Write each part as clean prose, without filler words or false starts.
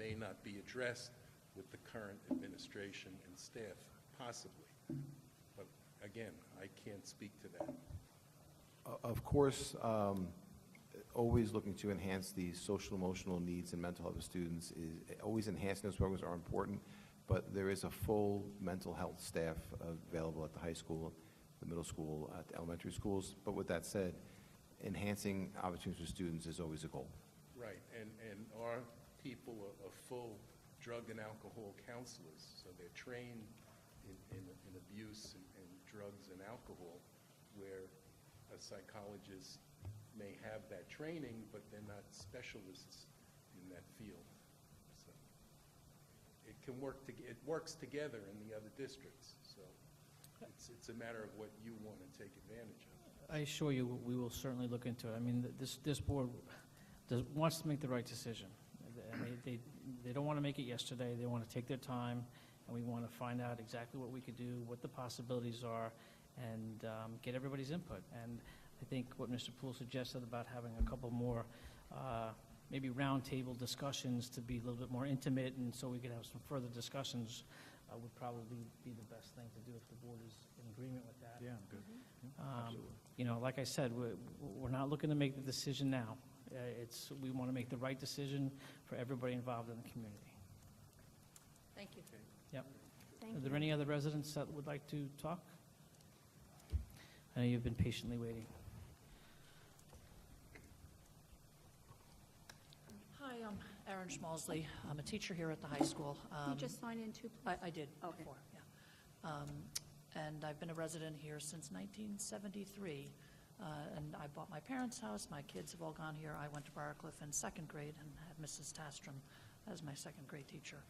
may not be addressed with the current administration and staff, possibly. But again, I can't speak to that. Of course, always looking to enhance the social emotional needs and mental health of students. Always enhancing those programs are important, but there is a full mental health staff available at the high school, the middle school, at the elementary schools. But with that said, enhancing opportunities for students is always a goal. Right, and our people are full drug and alcohol counselors, so they're trained in abuse and drugs and alcohol, where a psychologist may have that training, but they're not specialists in that field. So it can work. It works together in the other districts. So it's a matter of what you want to take advantage of. I assure you, we will certainly look into it. I mean, this board wants to make the right decision. They don't want to make it yesterday. They want to take their time, and we want to find out exactly what we could do, what the possibilities are, and get everybody's input. And I think what Mr. Poole suggested about having a couple more maybe roundtable discussions to be a little bit more intimate, and so we could have some further discussions would probably be the best thing to do if the board is in agreement with that. Yeah, good. You know, like I said, we're not looking to make the decision now. We want to make the right decision for everybody involved in the community. Thank you. Yep. Thank Are you. there any other residents that would like to talk? I know you've been patiently waiting. Hi, I'm Erin Schmalzley. I'm a teacher here at the high school. You just signed in too, please? I did Okay. before, yeah. And I've been a resident here since 1973. And I bought my parents' house. My kids have all gone here. I went to Briarcliff in second grade and had Mrs. Tastrom as my second grade teacher.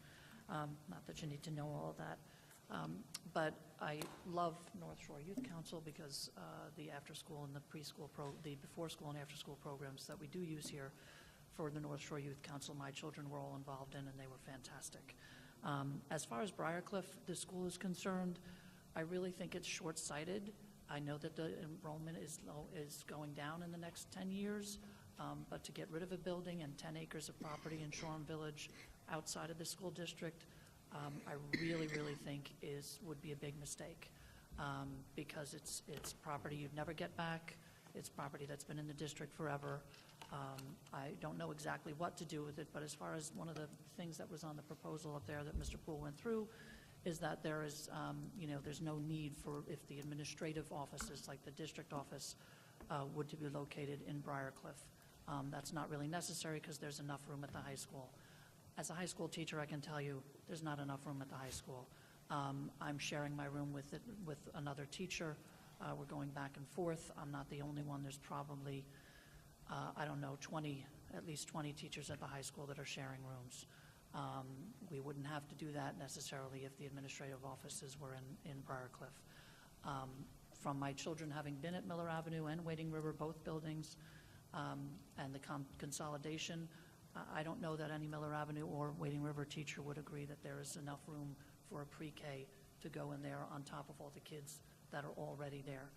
Not that you need to know all of that. But I love North Shore Youth Council because the after-school and the preschool, the before-school and after-school programs that we do use here for the North Shore Youth Council, my children were all involved in, and they were fantastic. As far as Briarcliff, the school is concerned, I really think it's short-sighted. I know that the enrollment is going down in the next 10 years, but to get rid of a building and 10 acres of property in Shoreham Village outside of the school district, I really, really think would be a big mistake, because it's property you'd never get back. It's property that's been in the district forever. I don't know exactly what to do with it, but as far as one of the things that was on the proposal up there that Mr. Poole went through is that there is, there's no need for, if the administrative offices, like the district office, would to be located in Briarcliff. That's not really necessary because there's enough room at the high school. As a high school teacher, I can tell you there's not enough room at the high school. I'm sharing my room with another teacher. We're going back and forth. I'm not the only one. There's probably, I don't know, at least 20 teachers at the high school that are sharing rooms. We wouldn't have to do that necessarily if the administrative offices were in Briarcliff. From my children having been at Miller Avenue and Wading River, both buildings, and the consolidation, I don't know that any Miller Avenue or Wading River teacher would agree that there is enough room for a pre-K to go in there on top of all the kids that are already there.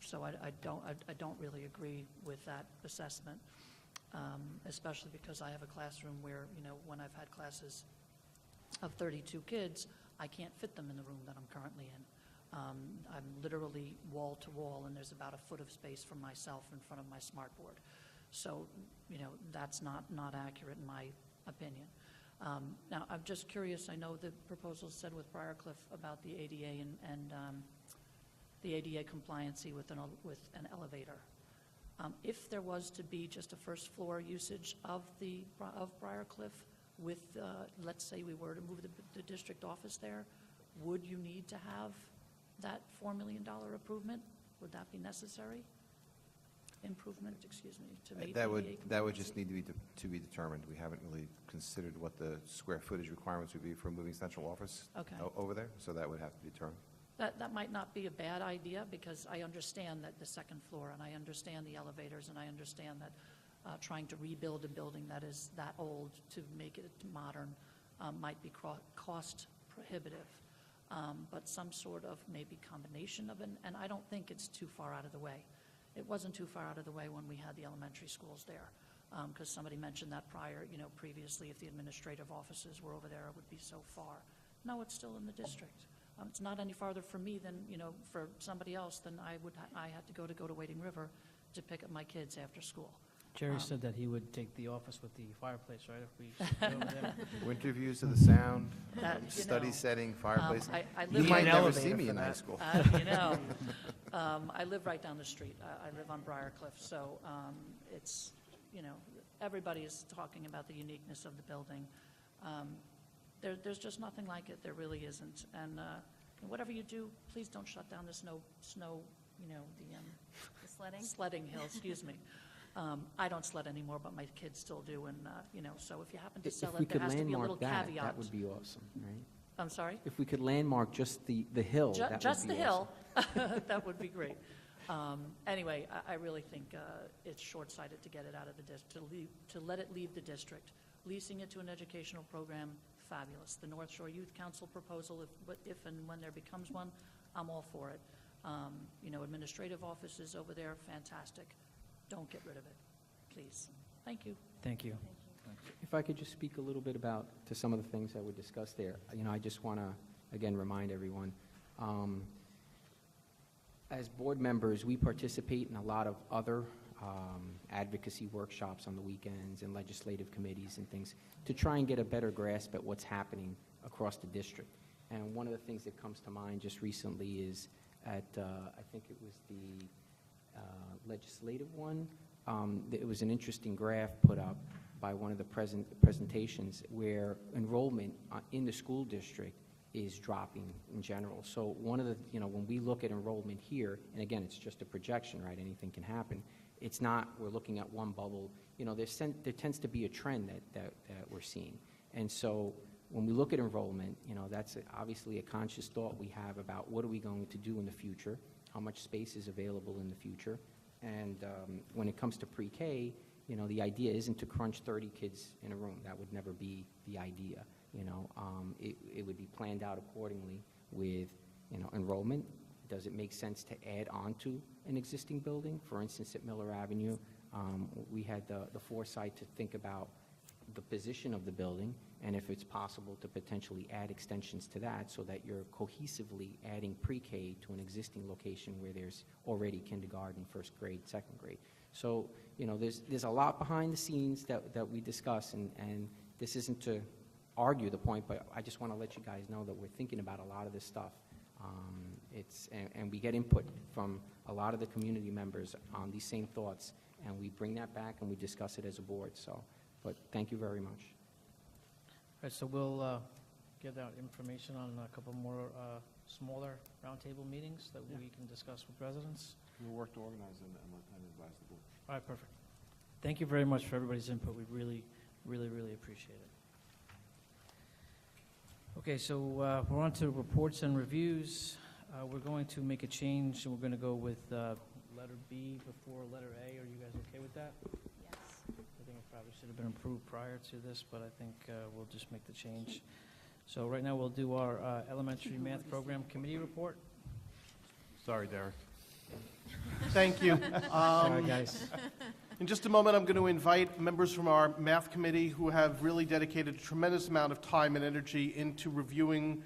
So I don't really agree with that assessment. Especially because I have a classroom where, when I've had classes of 32 kids, I can't fit them in the room that I'm currently in. I'm literally wall to wall, and there's about a foot of space for myself in front of my smartboard. So, that's not accurate in my opinion. Now, I'm just curious. I know the proposal said with Briarcliff about the ADA and the ADA compliancy with an elevator. If there was to be just a first floor usage of Briarcliff with, let's say we were to move the district office there, would you need to have that $4 million improvement? Would that be necessary? Improvement, excuse me, to meet That ADA would just need to be determined. We haven't really considered what the square footage requirements would be for moving central office over there, so that would have to be determined. That might not be a bad idea, because I understand that the second floor, and I understand the elevators, and I understand that trying to rebuild a building that is that old to make it modern might be cost prohibitive. But some sort of maybe combination of and I don't think it's too far out of the way. It wasn't too far out of the way when we had the elementary schools there. because somebody mentioned that prior, previously, if the administrative offices were over there, it would be so far. No, it's still in the district. It's not any farther from me than, for somebody else than I had to go to Wading River to pick up my kids after school. Jerry said that he would take the office with the fireplace, right, if we go over there? Winter views of the sound, That, study setting, fireplace. I You live might right never elevator see me for in high that. school. I live right down the street. I live on Briarcliff, so it's, everybody is talking about the uniqueness of the building. There's just nothing like it. There really isn't. And whatever you do, please don't shut down the snow, The sledding? sledding hill, excuse me. I don't sled anymore, but my kids still do, and, so if you happen to sell If we it, there could has to be a little landmark caveat. that would be awesome, right? I'm sorry? If we could landmark just the hill, that would be Just the hill, awesome. that would be great. Anyway, I really think it's short-sighted to get it out of the district, to let it leave the district. Leasing it to an educational program, fabulous. The North Shore Youth Council proposal, if and when there becomes one, I'm all for it. Administrative offices over there, fantastic. Don't get rid of it, please. Thank you. Thank you. If I could just speak a little bit to some of the things that were discussed there. I just want to, again, remind everyone, as board members, we participate in a lot of other advocacy workshops on the weekends and legislative committees and things to try and get a better grasp at what's happening across the district. And one of the things that comes to mind just recently is at, I think it was the legislative one, it was an interesting graph put up by one of the presentations where enrollment in the school district is dropping in general. So one of the, when we look at enrollment here, and again, it's just a projection, right? Anything can happen. It's not, we're looking at one bubble. There tends to be a trend that we're seeing. And so when we look at enrollment, that's obviously a conscious thought we have about what are we going to do in the future, how much space is available in the future. And when it comes to pre-K, the idea isn't to crunch 30 kids in a room. That would never be the idea. It would be planned out accordingly with, enrollment. Does it make sense to add on to an existing building? For instance, at Miller Avenue, we had the foresight to think about the position of the building and if it's possible to potentially add extensions to that so that you're cohesively adding pre-K to an existing location where there's already kindergarten, first grade, second grade. So, there's a lot behind the scenes that we discuss, and this isn't to argue the point, but I just want to let you guys know that we're thinking about a lot of this stuff. And we get input from a lot of the community members on these same thoughts, and we bring that back and we discuss it as a board. So, but thank you very much. All right, so we'll get out information on a couple more smaller roundtable meetings that we can discuss with residents. We'll work to organize them and advise the board. All right, perfect. Thank you very much for everybody's input. We really, really, really appreciate it. Okay, so we're on to reports and reviews. We're going to make a change, and we're going to go with letter B before letter A. Are you guys okay with that? Yes. I think it probably should have been approved prior to this, but I think we'll just make the change. So right now, we'll do our elementary math program committee report. Sorry, Derek. Thank you. Sorry, guys. In just a moment, I'm going to invite members from our math committee who have really dedicated a tremendous amount of time and energy into reviewing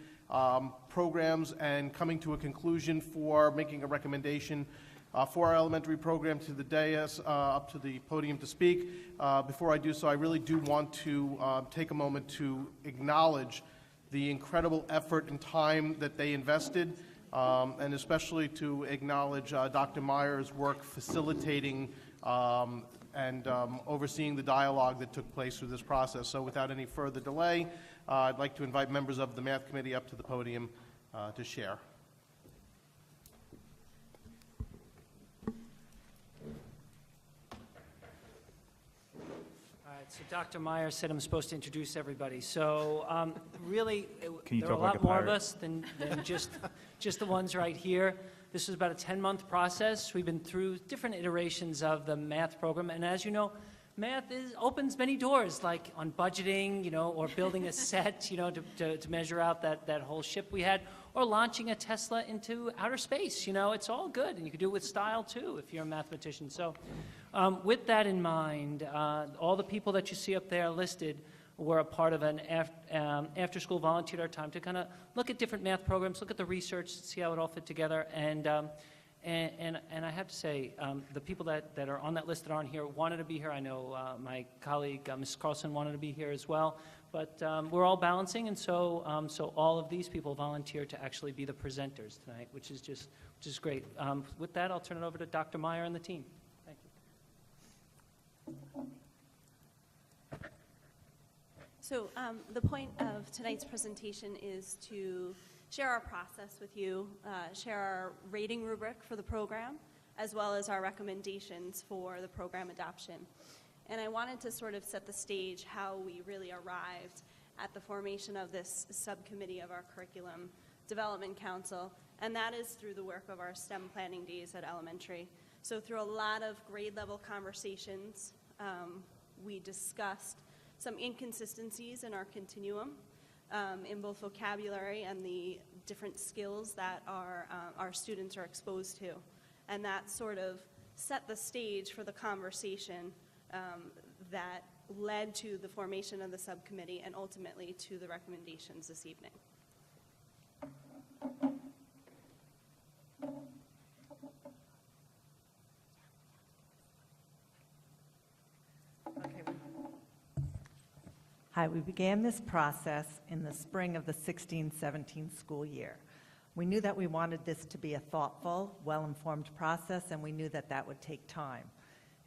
programs and coming to a conclusion for making a recommendation for our elementary program to the dais, up to the podium to speak. Before I do so, I really do want to take a moment to acknowledge the incredible effort and time that they invested, and especially to acknowledge Dr. Meyer's work facilitating and overseeing the dialogue that took place through this process. So without any further delay, I'd like to invite members of the math committee up to the podium to share. All right, so Dr. Meyer said I'm supposed to introduce everybody. So really, Can you there are a talk like lot a more of pirate? us than just the ones right here. This was about a 10-month process. We've been through different iterations of the math program, and as you know, math opens many doors, like on budgeting, or building a set, to measure out that whole ship we had, or launching a Tesla into outer space. It's all good, and you can do it with style too if you're a mathematician. So With that in mind, all the people that you see up there listed were a part of an after-school volunteer time to kind of look at different math programs, look at the research, see how it all fit together. And I have to say, the people that are on that list that aren't here wanted to be here. I know my colleague, Mrs. Carlson, wanted to be here as well. But we're all balancing, and so all of these people volunteered to actually be the presenters tonight, which is great. With that, I'll turn it over to Dr. Meyer and the team. Thank you. So the point of tonight's presentation is to share our process with you, share our rating rubric for the program, as well as our recommendations for the program adoption. And I wanted to sort of set the stage how we really arrived at the formation of this subcommittee of our Curriculum Development Council, and that is through the work of our STEM planning days at elementary. So through a lot of grade level conversations, we discussed some inconsistencies in our continuum in both vocabulary and the different skills that our students are exposed to. And that sort of set the stage for the conversation that led to the formation of the subcommittee and ultimately to the recommendations this evening. Hi, we began this process in the spring of the 16-17 school year. We knew that we wanted this to be a thoughtful, well-informed process, and we knew that that would take time.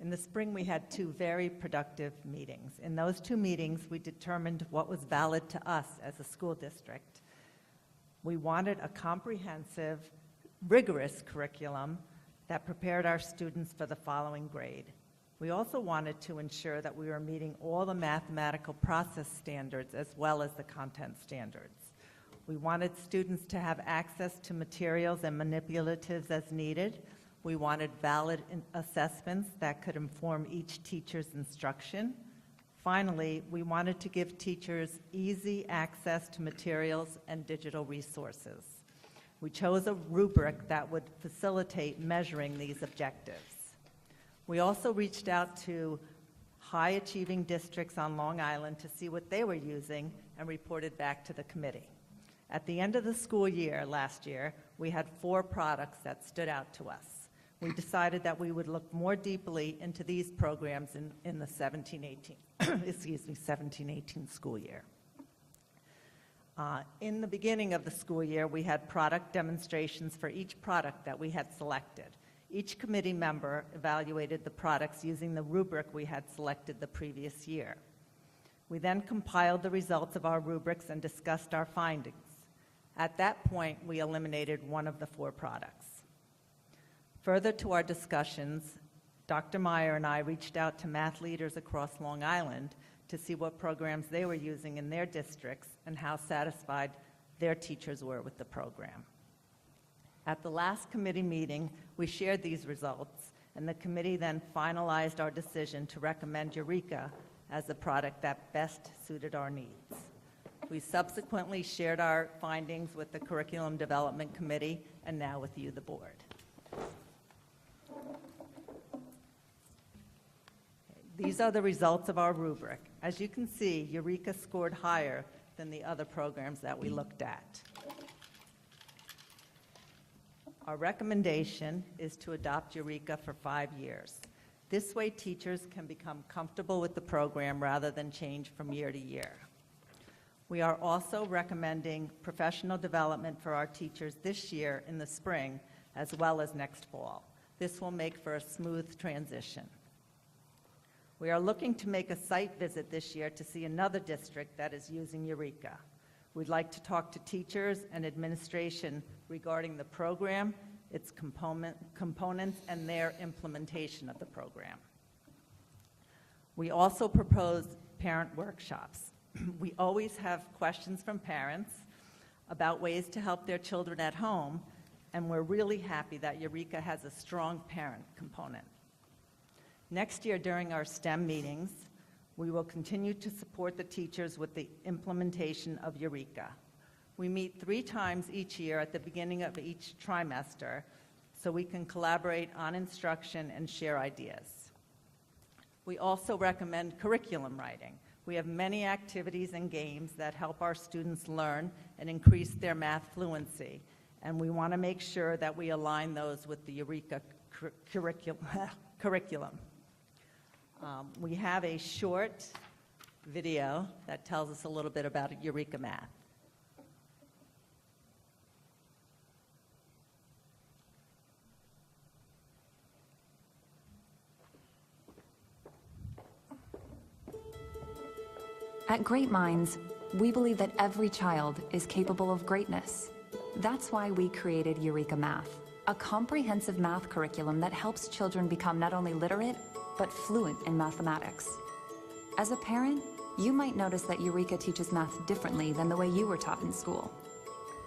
In the spring, we had 2 very productive meetings. In those 2 meetings, we determined what was valid to us as a school district. We wanted a comprehensive, rigorous curriculum that prepared our students for the following grade. We also wanted to ensure that we were meeting all the mathematical process standards as well as the content standards. We wanted students to have access to materials and manipulatives as needed. We wanted valid assessments that could inform each teacher's instruction. Finally, we wanted to give teachers easy access to materials and digital resources. We chose a rubric that would facilitate measuring these objectives. We also reached out to high-achieving districts on Long Island to see what they were using and reported back to the committee. At the end of the school year last year, we had 4 products that stood out to us. We decided that we would look more deeply into these programs in the 17-18 school year. In the beginning of the school year, we had product demonstrations for each product that we had selected. Each committee member evaluated the products using the rubric we had selected the previous year. We then compiled the results of our rubrics and discussed our findings. At that point, we eliminated one of the 4 products. Further to our discussions, Dr. Meyer and I reached out to math leaders across Long Island to see what programs they were using in their districts and how satisfied their teachers were with the program. At the last committee meeting, we shared these results, and the committee then finalized our decision to recommend Eureka as the product that best suited our needs. We subsequently shared our findings with the Curriculum Development Committee and now with you, the board. These are the results of our rubric. As you can see, Eureka scored higher than the other programs that we looked at. Our recommendation is to adopt Eureka for 5 years. This way, teachers can become comfortable with the program rather than change from year to year. We are also recommending professional development for our teachers this year in the spring, as well as next fall. This will make for a smooth transition. We are looking to make a site visit this year to see another district that is using Eureka. We'd like to talk to teachers and administration regarding the program, its components, and their implementation of the program. We also propose parent workshops. We always have questions from parents about ways to help their children at home, and we're really happy that Eureka has a strong parent component. Next year, during our STEM meetings, we will continue to support the teachers with the implementation of Eureka. We meet 3 times each year at the beginning of each trimester so we can collaborate on instruction and share ideas. We also recommend curriculum writing. We have many activities and games that help our students learn and increase their math fluency, and we want to make sure that we align those with the Eureka curriculum. We have a short video that tells us a little bit about Eureka Math. At Great Minds, we believe that every child is capable of greatness. That's why we created Eureka Math, a comprehensive math curriculum that helps children become not only literate, but fluent in mathematics. As a parent, you might notice that Eureka teaches math differently than the way you were taught in school.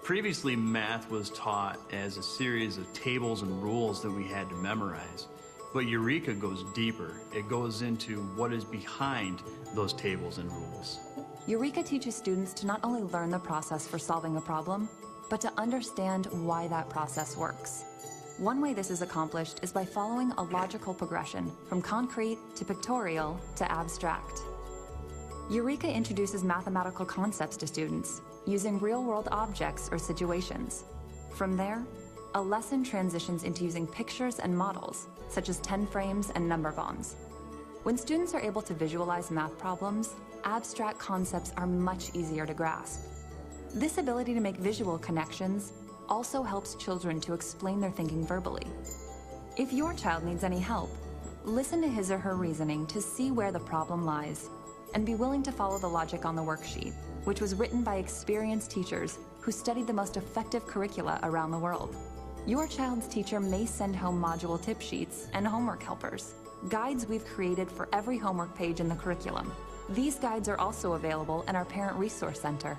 Previously, math was taught as a series of tables and rules that we had to memorize. But Eureka goes deeper. It goes into what is behind those tables and rules. Eureka teaches students to not only learn the process for solving a problem, but to understand why that process works. One way this is accomplished is by following a logical progression from concrete to pictorial to abstract. Eureka introduces mathematical concepts to students using real-world objects or situations. From there, a lesson transitions into using pictures and models, such as 10 frames and number bonds. When students are able to visualize math problems, abstract concepts are much easier to grasp. This ability to make visual connections also helps children to explain their thinking verbally. If your child needs any help, listen to his or her reasoning to see where the problem lies, and be willing to follow the logic on the worksheet, which was written by experienced teachers who studied the most effective curricula around the world. Your child's teacher may send home module tip sheets and homework helpers, guides we've created for every homework page in the curriculum. These guides are also available in our Parent Resource Center.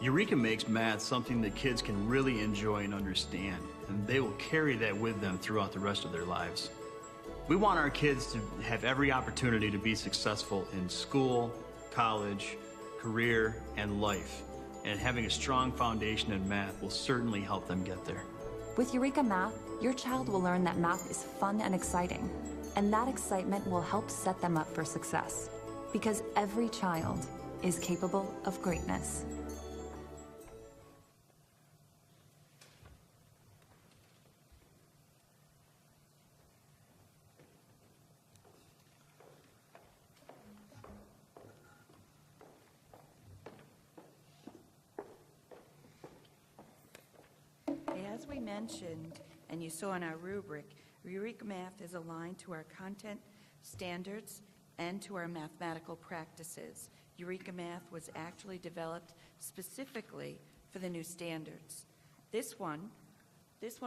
Eureka makes math something that kids can really enjoy and understand, and they will carry that with them throughout the rest of their lives. We want our kids to have every opportunity to be successful in school, college, career, and life, and having a strong foundation in math will certainly help them get there. With Eureka Math, your child will learn that math is fun and exciting, and that excitement will help set them up for success, because every child is capable of greatness. As we mentioned, and you saw in our rubric, Eureka Math is aligned to our content standards and to our mathematical practices. Eureka Math was actually developed specifically for the new standards. This one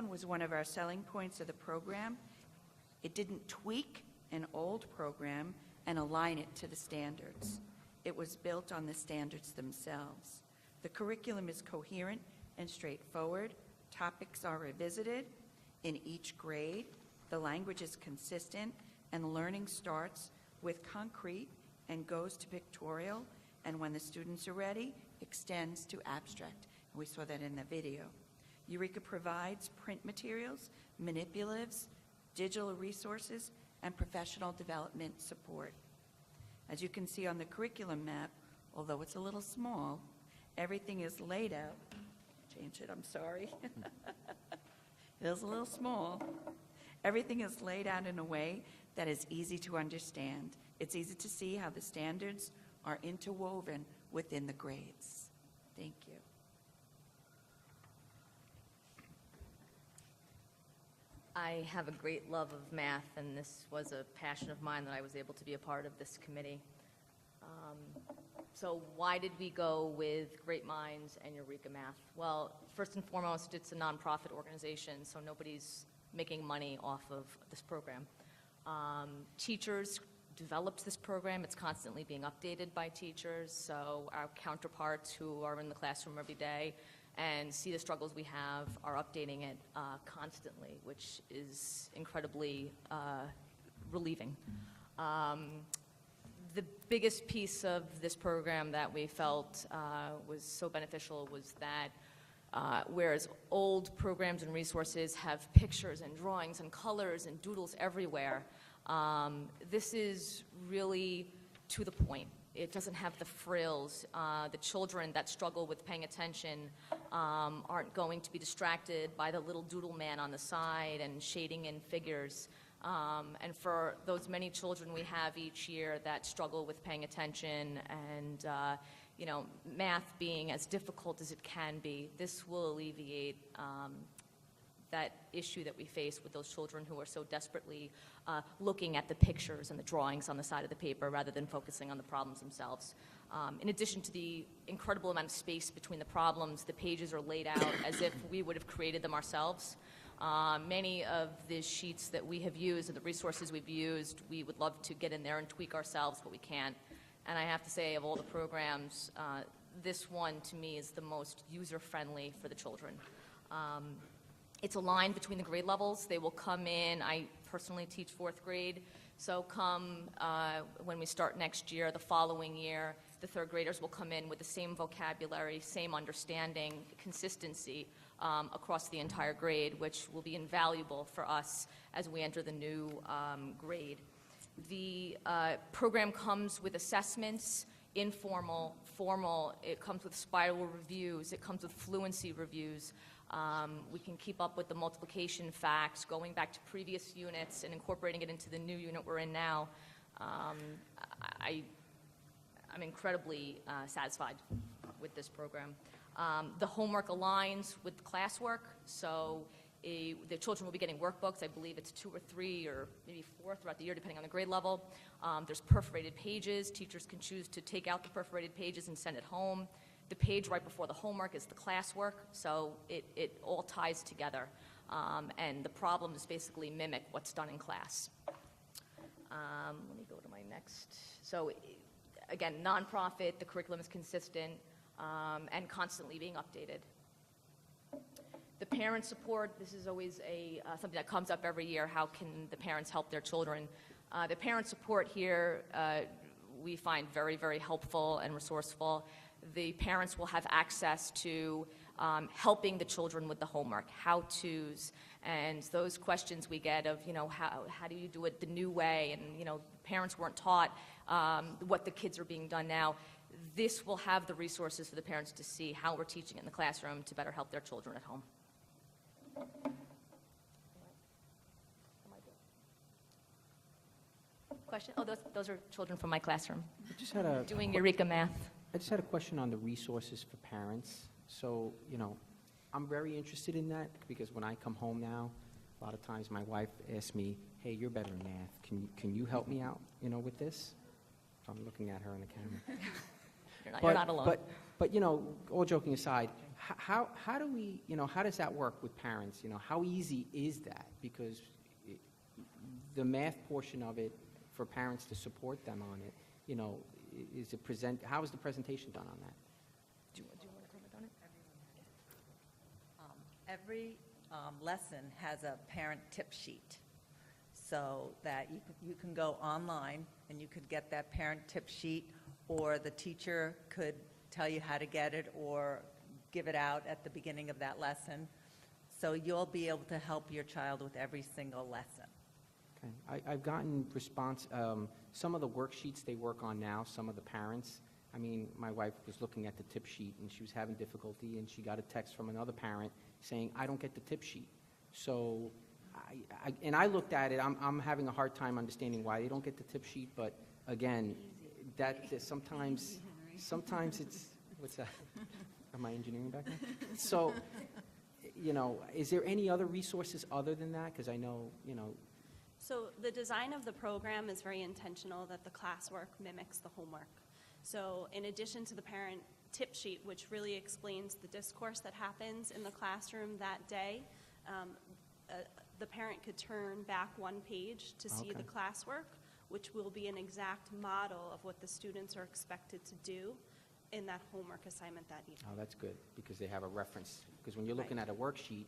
was one of our selling points of the program. It didn't tweak an old program and align it to the standards. It was built on the standards themselves. The curriculum is coherent and straightforward. Topics are revisited in each grade. The language is consistent, and learning starts with concrete and goes to pictorial, and when the students are ready, extends to abstract. And we saw that in the video. Eureka provides print materials, manipulatives, digital resources, and professional development support. As you can see on the curriculum map, although it's a little small, everything is laid out. Change it, I'm sorry. It is a little small. Everything is laid out in a way that is easy to understand. It's easy to see how the standards are interwoven within the grades. Thank you. I have a great love of math, and this was a passion of mine that I was able to be a part of this committee. So why did we go with Great Minds and Eureka Math? Well, first and foremost, it's a nonprofit organization, so nobody's making money off of this program. Teachers developed this program. It's constantly being updated by teachers, so our counterparts who are in the classroom every day and see the struggles we have are updating it constantly, which is incredibly relieving. The biggest piece of this program that we felt was so beneficial was that whereas old programs and resources have pictures and drawings and colors and doodles everywhere, This is really to the point. It doesn't have the frills. The children that struggle with paying attention aren't going to be distracted by the little doodle man on the side and shading in figures. And for those many children we have each year that struggle with paying attention and, you know, math being as difficult as it can be, this will alleviate that issue that we face with those children who are so desperately looking at the pictures and the drawings on the side of the paper rather than focusing on the problems themselves. In addition to the incredible amount of space between the problems, the pages are laid out as if we would have created them ourselves. Many of the sheets that we have used and the resources we've used, we would love to get in there and tweak ourselves, but we can't. And I have to say, of all the programs, this one to me is the most user-friendly for the children. It's aligned between the grade levels. They will come in. I personally teach 4th grade, so come when we start next year, the following year, the 3rd graders will come in with the same vocabulary, same understanding, consistency across the entire grade, which will be invaluable for us as we enter the new grade. The program comes with assessments, informal, formal. It comes with spiral reviews. It comes with fluency reviews. We can keep up with the multiplication facts, going back to previous units and incorporating it into the new unit we're in now. I'm incredibly satisfied with this program. The homework aligns with the classwork, so the children will be getting workbooks. I believe it's 2 or 3 or maybe 4 throughout the year, depending on the grade level. There's perforated pages. Teachers can choose to take out the perforated pages and send it home. The page right before the homework is the classwork, so it all ties together. And the problems basically mimic what's done in class. Let me go to my next. So again, nonprofit, the curriculum is consistent and constantly being updated. The parent support, this is always something that comes up every year. How can the parents help their children? The parent support here we find very, very helpful and resourceful. The parents will have access to helping the children with the homework, how-tos, and those questions we get of, you know, how do you do it the new way? And, you know, parents weren't taught what the kids are being done now. This will have the resources for the parents to see how we're teaching it in the classroom to better help their children at home. Question? Oh, those are children from my classroom doing Eureka math. I just had a question on the resources for parents. So, you know, I'm very interested in that because when I come home now, a lot of times my wife asks me, hey, you're better in math. Can you help me out, you know, with this? So I'm looking at her in the camera. You're not alone. But, you know, all joking aside, how do we, you know, how does that work with parents? You know, how easy is that? Because the math portion of it, for parents to support them on it, you know, how is the presentation done on that? Do you want to comment on it? Every lesson has a parent tip sheet, so that you can go online and you could get that parent tip sheet, or the teacher could tell you how to get it or give it out at the beginning of that lesson. So you'll be able to help your child with every single lesson. Okay. I've gotten response, some of the worksheets they work on now, some of the parents, I mean, my wife was looking at the tip sheet and she was having difficulty and she got a text from another parent saying, I don't get the tip sheet. So, I looked at it, I'm having a hard time understanding why they don't get the tip sheet, but again, sometimes it's, what's that? Am I engineering back there? So, you know, is there any other resources other than that? Because I know, you know. So the design of the program is very intentional that the classwork mimics the homework. So in addition to the parent tip sheet, which really explains the discourse that happens in the classroom that day, the parent could turn back one page to see the classwork, which will be an exact model of what the students are expected to do in that homework assignment that evening. Oh, that's good, because they have a reference. Because when you're looking at a worksheet,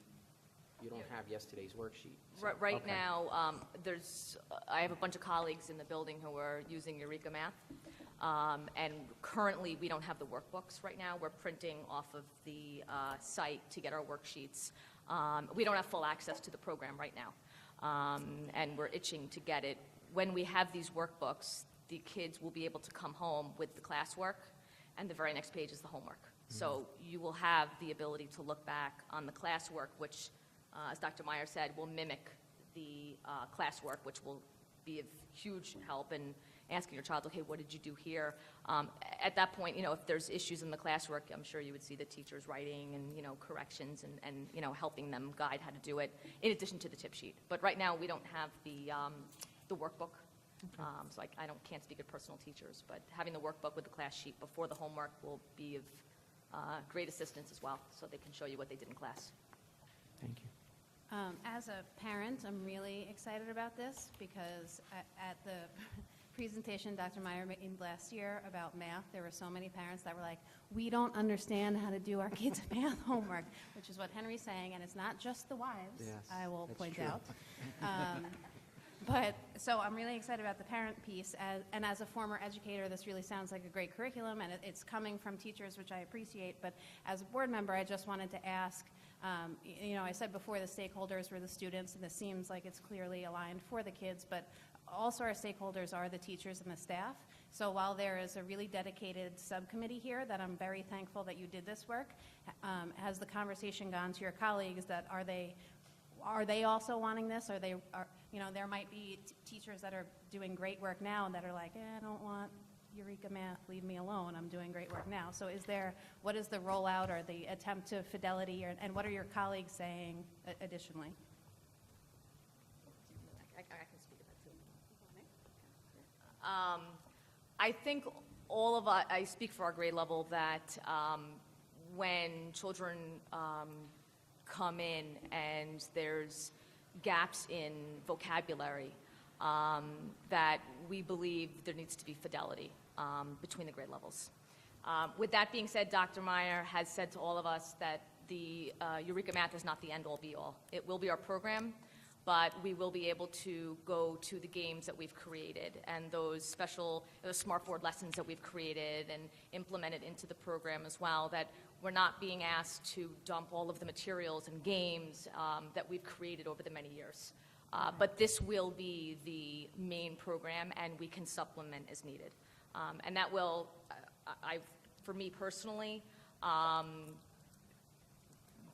you don't have yesterday's worksheet. So, Right now, I have a bunch of colleagues in the building who are using Eureka Math, and currently we don't have the workbooks right now. We're printing off of the site to get our worksheets. We don't have full access to the program right now, and we're itching to get it when we have these workbooks, the kids will be able to come home with the classwork, and the very next page is the homework. So you will have the ability to look back on the classwork, which, as Dr. Meyer said, will mimic the classwork, which will be of huge help in asking your child, okay, what did you do here? At that point, if there's issues in the classwork, I'm sure you would see the teachers writing and, corrections and helping them guide how to do it, in addition to the tip sheet. But right now, we don't have the workbook. So I can't speak of personal teachers, but having the workbook with the class sheet before the homework will be of great assistance as well, so they can show you what they did in class. Thank you. As a parent, I'm really excited about this because at the presentation Dr. Meyer made last year about math, there were so many parents that were like, we don't understand how to do our kids' math homework, which is what Henry's saying, and it's not just the wives, Yes, I will that's point true. out. But, so I'm really excited about the parent piece, and as a former educator, this really sounds like a great curriculum, and it's coming from teachers, which I appreciate, but as a board member, I just wanted to ask, I said before the stakeholders were the students, and this seems like it's clearly aligned for the kids, but also our stakeholders are the teachers and the staff. So while there is a really dedicated subcommittee here that I'm very thankful that you did this work, has the conversation gone to your colleagues that are they also wanting this? There might be teachers that are doing great work now that are like, I don't want Eureka Math, leave me alone, I'm doing great work now. So what is the rollout or the attempt to fidelity, and what are your colleagues saying additionally? I can speak to that too. I think all of us, I speak for our grade level, that when children come in and there's gaps in vocabulary, that we believe there needs to be fidelity between the grade levels. With that being said, Dr. Meyer has said to all of us that the Eureka Math is not the end-all be-all. It will be our program, but we will be able to go to the games that we've created and those smartboard lessons that we've created and implemented into the program as well, that we're not being asked to dump all of the materials and games that we've created over the many years. But this will be the main program, and we can supplement as needed. And that will, for me personally,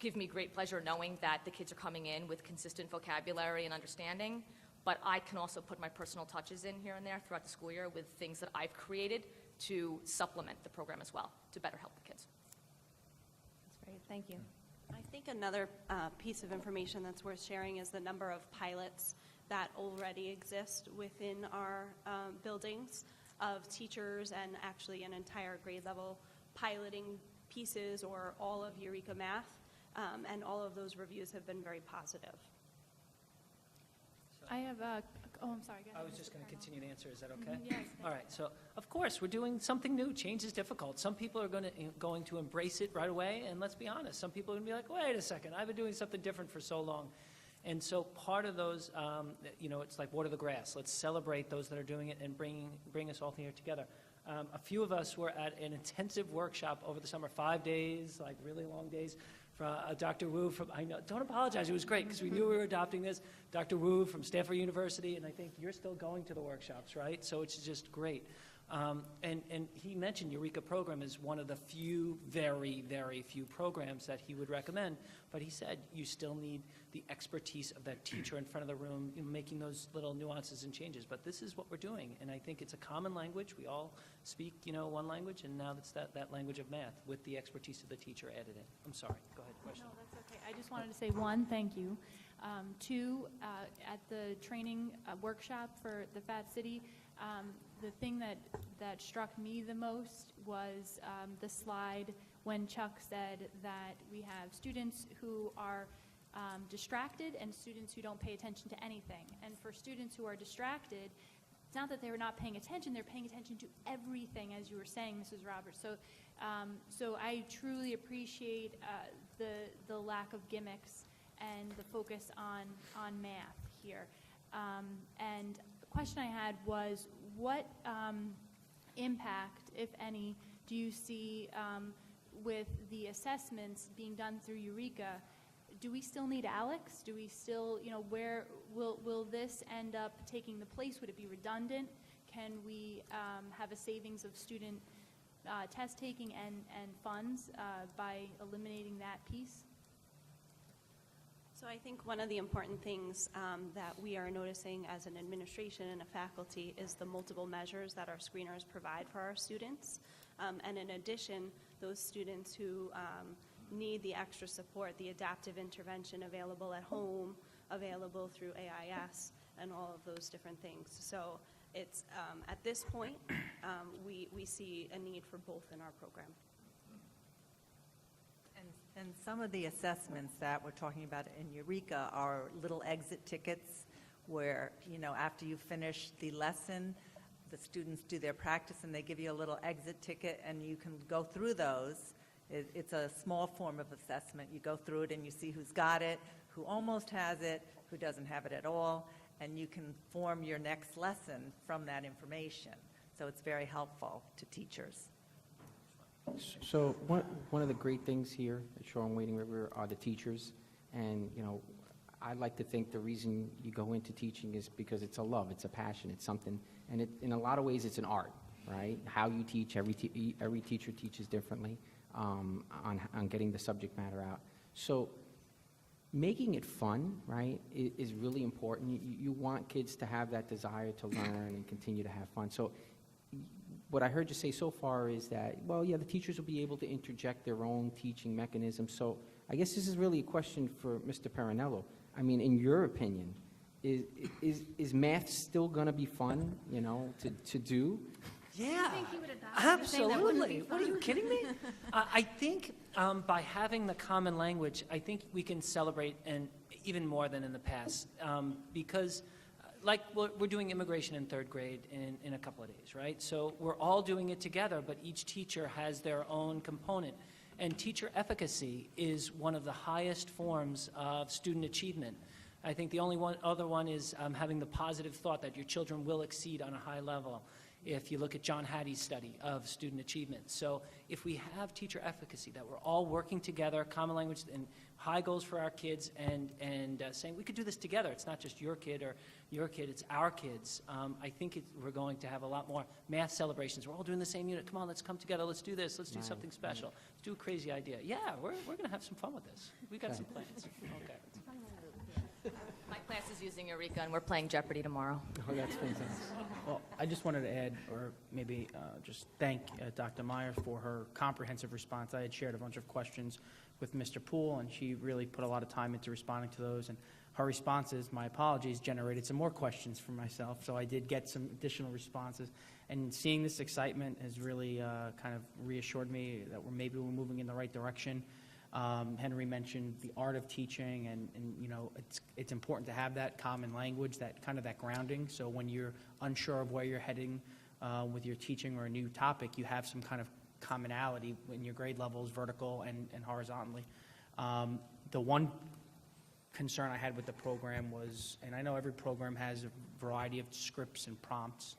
give me great pleasure knowing that the kids are coming in with consistent vocabulary and understanding, but I can also put my personal touches in here and there throughout the school year with things that I've created to supplement the program as well, to better help the kids. That's great, thank you. I think another piece of information that's worth sharing is the number of pilots that already exist within our buildings of teachers and actually an entire grade level piloting pieces or all of Eureka Math, and all of those reviews have been very positive. I have I'm sorry, go ahead. I was just going to continue to answer. Is that okay? Yes. All right. So, of course, we're doing something new. Change is difficult. Some people are going to embrace it right away, and let's be honest, some people are going to be like, wait a second, I've been doing something different for so long. And so part of those, it's like water the grass. Let's celebrate those that are doing it and bring us all here together. A few of us were at an intensive workshop over the summer, 5 days, like really long days. Dr. Wu don't apologize, it was great because we knew we were adopting this. Dr. Wu from Stanford University, and I think you're still going to the workshops, right? So it's just great. And he mentioned Eureka program is one of the few, very, very few programs that he would recommend, but he said you still need the expertise of that teacher in front of the room, making those little nuances and changes. But this is what we're doing, and I think it's a common language. We all speak, one language, and now it's that language of math with the expertise of the teacher added in. I'm sorry. Go ahead. Question. No, that's okay. I just wanted to say, one, thank you. Two, at the training workshop for the Fat City, the thing that struck me the most was the slide when Chuck said that we have students who are distracted and students who don't pay attention to anything. And for students who are distracted, it's not that they're not paying attention, they're paying attention to everything, as you were saying, Mrs. Roberts. So I truly appreciate the lack of gimmicks and the focus on math here. And the question I had was, what impact, if any, do you see with the assessments being done through Eureka? do we still need Alex? Do we still, where will this end up taking the place? Would it be redundant? Can we have a savings of student test taking and funds by eliminating that piece? So I think one of the important things that we are noticing as an administration and a faculty is the multiple measures that our screeners provide for our students. And in addition, those students who need the extra support, the adaptive intervention available at home, available through AIS, and all of those different things. So it's, at this point, we see a need for both in our program. And some of the assessments that we're talking about in Eureka are little exit tickets where, after you finish the lesson, the students do their practice and they give you a little exit ticket and you can go through those. It's a small form of assessment. You go through it and you see who's got it, who almost has it, who doesn't have it at all, and you can form your next lesson from that information. So it's very helpful to teachers. So one of the great things here at Shoreham-Wading River are the teachers. And, I like to think the reason you go into teaching is because it's a love, it's a passion, it's something. And in a lot of ways, it's an art, right? How you teach, every teacher teaches differently on getting the subject matter out. So making it fun, right, is really important. You want kids to have that desire to learn and continue to have fun. So what I heard you say so far is that, well, yeah, the teachers will be able to interject their own teaching mechanisms. So I guess this is really a question for Mr. Parinello. I mean, in your opinion, is math still going to be fun, to do? Yeah, I think he would adopt it. You're saying that wouldn't be absolutely. What, are you kidding me? I think by having the common language, I think we can celebrate and even more than in the past because like we're doing immigration in third grade in a couple of days, right? So we're all doing it together, but each teacher has their own component. And teacher efficacy is one of the highest forms of student achievement. I think the only other one is having the positive thought that your children will exceed on a high level. If you look at John Hattie's study of student achievement. So if we have teacher efficacy, that we're all working together, common language and high goals for our kids, and saying we could do this together. It's not just your kid or your kid, it's our kids. I think we're going to have a lot more math celebrations. We're all doing the same unit. Come on, let's come together. Let's do this. Let's do something special. Let's do a crazy idea. Yeah, we're going to have some fun with this. We've got some plans. Okay. My class is using Eureka, and we're playing Jeopardy tomorrow. Oh, that's fantastic. Well, I just wanted to add, or maybe just thank Dr. Meyer for her comprehensive response. I had shared a bunch of questions with Mr. Poole, and she really put a lot of time into responding to those. And her responses, my apologies, generated some more questions for myself, so I did get some additional responses. And seeing this excitement has really kind of reassured me that we're moving in the right direction. Henry mentioned the art of teaching, and it's important to have that common language, that grounding. So when you're unsure of where you're heading with your teaching or a new topic, you have some kind of commonality in your grade levels, vertical and horizontally. The one concern I had with the program was, and I know every program has a variety of scripts and prompts.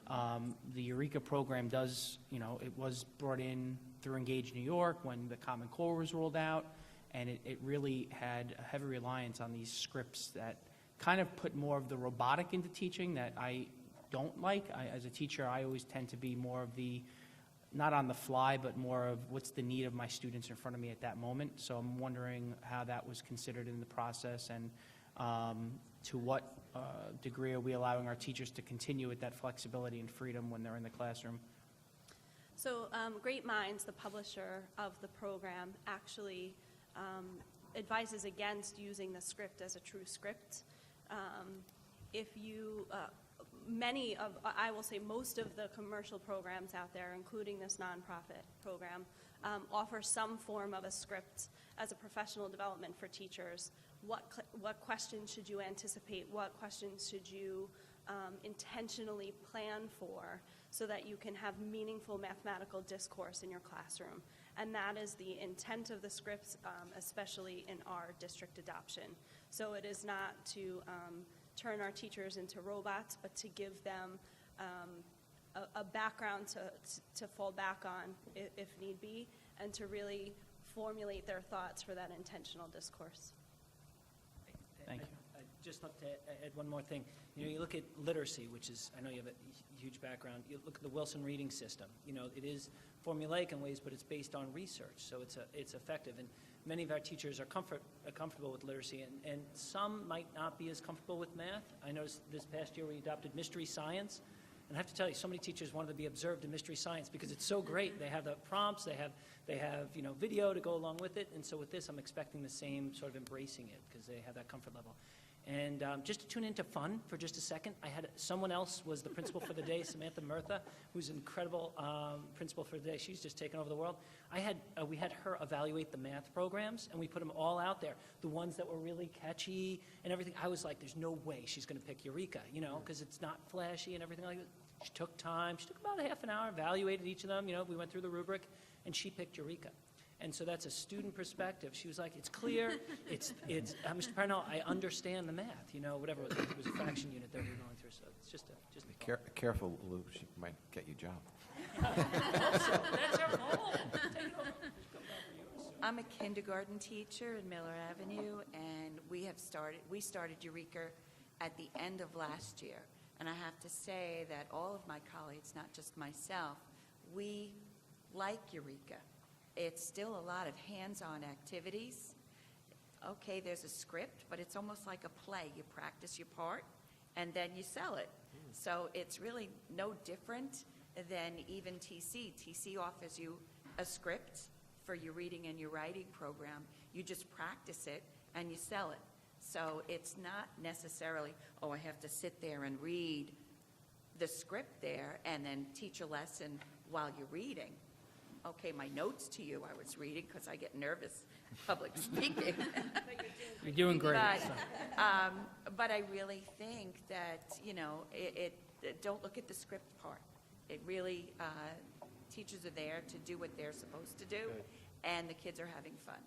The Eureka program does, it was brought in through Engage New York when the Common Core was rolled out, and it really had a heavy reliance on these scripts that kind of put more of the robotic into teaching that I don't like. As a teacher, I always tend to be more of the, not on the fly, but more of what's the need of my students in front of me at that moment. So I'm wondering how that was considered in the process, and to what degree are we allowing our teachers to continue with that flexibility and freedom when they're in the classroom? So Great Minds, the publisher of the program, actually advises against using the script as a true script. If you, I will say most of the commercial programs out there, including this nonprofit program, offer some form of a script as a professional development for teachers. What questions should you anticipate? What questions should you intentionally plan for so that you can have meaningful mathematical discourse in your classroom? And that is the intent of the scripts, especially in our district adoption. So it is not to turn our teachers into robots, but to give them a background to fall back on if need be, and to really formulate their thoughts for that intentional discourse. Thank you. I'd just love to add one more thing. You know, you look at literacy, which is, I know you have a huge background. You look at the Wilson reading system. You know, it is formulaic in ways, but it's based on research, so it's effective. And many of our teachers are comfortable with literacy, and some might not be as comfortable with math. I noticed this past year we adopted mystery science, and I have to tell you, so many teachers wanted to be observed in mystery science because it's so great. They have the prompts, they have video to go along with it, and so with this, I'm expecting the same sort of embracing it because they have that comfort level. And just to tune into fun for just a second, I had someone else was the principal for the day, Samantha Murtha, who's an incredible principal for the day. She's just taken over the world. We had her evaluate the math programs, and we put them all out there, the ones that were really catchy and everything. I was like, there's no way she's going to pick Eureka, you know, because it's not flashy and everything like that. She took time. She took about a half an hour, evaluated each of them. You know, we went through the rubric, and she picked Eureka. And so that's a student perspective. She was like, it's clear, it's Mr. Parnell, I understand the math, you know, whatever, it was a fraction unit that we were going through, so it's just a Careful, Lou, she might get you a job. That's our goal. Take it over. I'm a kindergarten teacher in Miller Avenue, and we started Eureka at the end of last year. And I have to say that all of my colleagues, not just myself, we like Eureka. It's still a lot of hands-on activities. Okay, there's a script, but it's almost like a play. You practice your part, and then you sell it. So it's really no different than even TC. TC offers you a script for your reading and your writing program. You just practice it, and you sell it. So it's not necessarily, oh, I have to sit there and read the script there and then teach a lesson while you're reading. Okay, my notes to you, I was reading because I get nervous public speaking. You're doing great. But I really think that, you know, don't look at the script part. It really, teachers are there to do what they're supposed to do, and the kids are having fun.